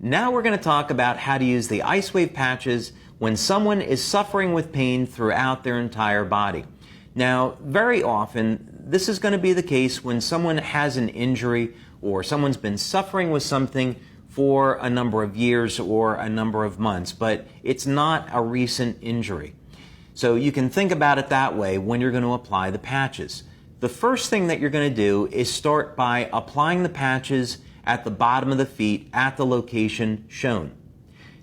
Now we're going to talk about how to use the ice wave patches when someone is suffering with pain throughout their entire body. Now, very often, this is going to be the case when someone has an injury or someone's been suffering with something for a number of years or a number of months, but it's not a recent injury. So you can think about it that way when you're going to apply the patches. The first thing that you're going to do is start by applying the patches at the bottom of the feet at the location shown.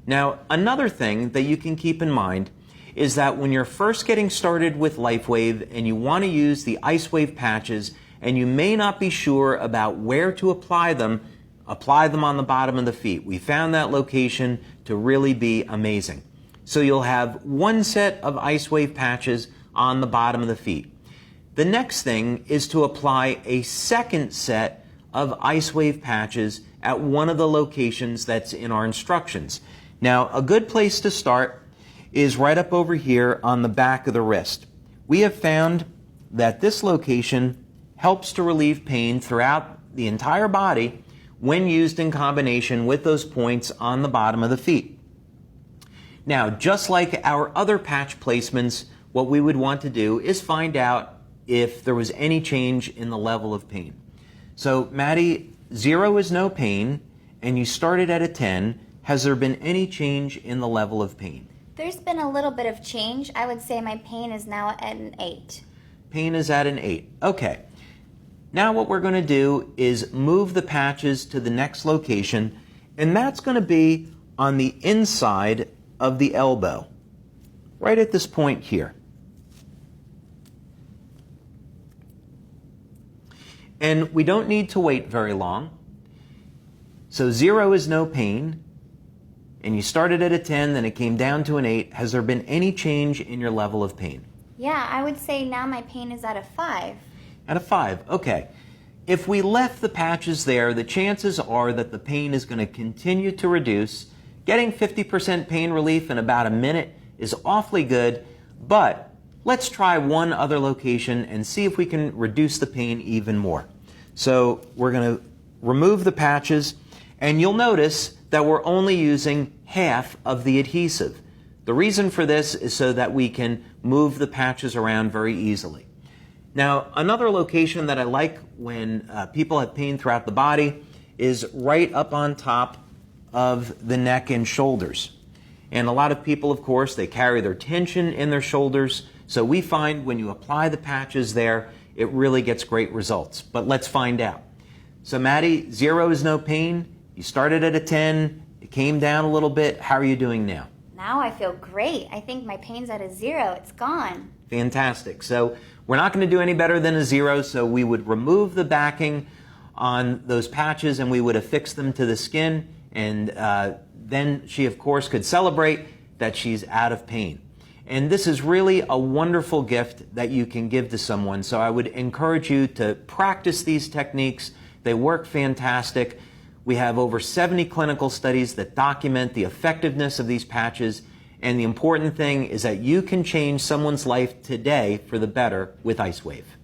Now, another thing that you can keep in mind is that when you're first getting started with LifeWave and you want to use the ice wave patches and you may not be sure about where to apply them on the bottom of the feet. We found that location to really be amazing. So you'll have one set of ice wave patches on the bottom of the feet. The next thing is to apply a second set of ice wave patches at one of the locations that's in our instructions. Now, a good place to start is right up over here on the back of the wrist. We have found that this location helps to relieve pain throughout the entire body when used in combination with those points on the bottom of the feet. Now, just like our other patch placements, what we would want to do is find out if there was any change in the level of pain. So, Maddie, 0 is no pain, and you started at a 10. Has there been any change in the level of pain? There's been a little bit of change. I would say my pain is now at an 8. Pain is at an 8. Okay. Now what we're going to do is move the patches to the next location, and that's going to be on the inside of the elbow, right at this point here. And we don't need to wait very long. So 0 is no pain, and you started at a 10, then it came down to an 8. Has there been any change in your level of pain? Yeah, I would say now my pain is at a 5. At a 5, okay. If we left the patches there, the chances are that the pain is going to continue to reduce. Getting 50% pain relief in about a minute is awfully good, but let's try one other location and see if we can reduce the pain even more. So we're going to remove the patches, and you'll notice that we're only using half of the adhesive. The reason for this is so that we can move the patches around very easily. Now, another location that I like when people have pain throughout the body is right up on top of the neck and shoulders. And a lot of people, of course, they carry their tension in their shoulders. So we find when you apply the patches there, it really gets great results. But let's find out. So Maddie, 0 is no pain. You started at a 10. It came down a little bit. How are you doing now? Now I feel great. I think my pain's at a 0. It's gone. Fantastic. So we're not going to do any better than a 0, so we would remove the backing on those patches and we would affix them to the skin, and then she, of course, could celebrate that she's out of pain. And this is really a wonderful gift that you can give to someone, so I would encourage you to practice these techniques. They work fantastic. We have over 70 clinical studies that document the effectiveness of these patches. And the important thing is that you can change someone's life today for the better with Ice Wave.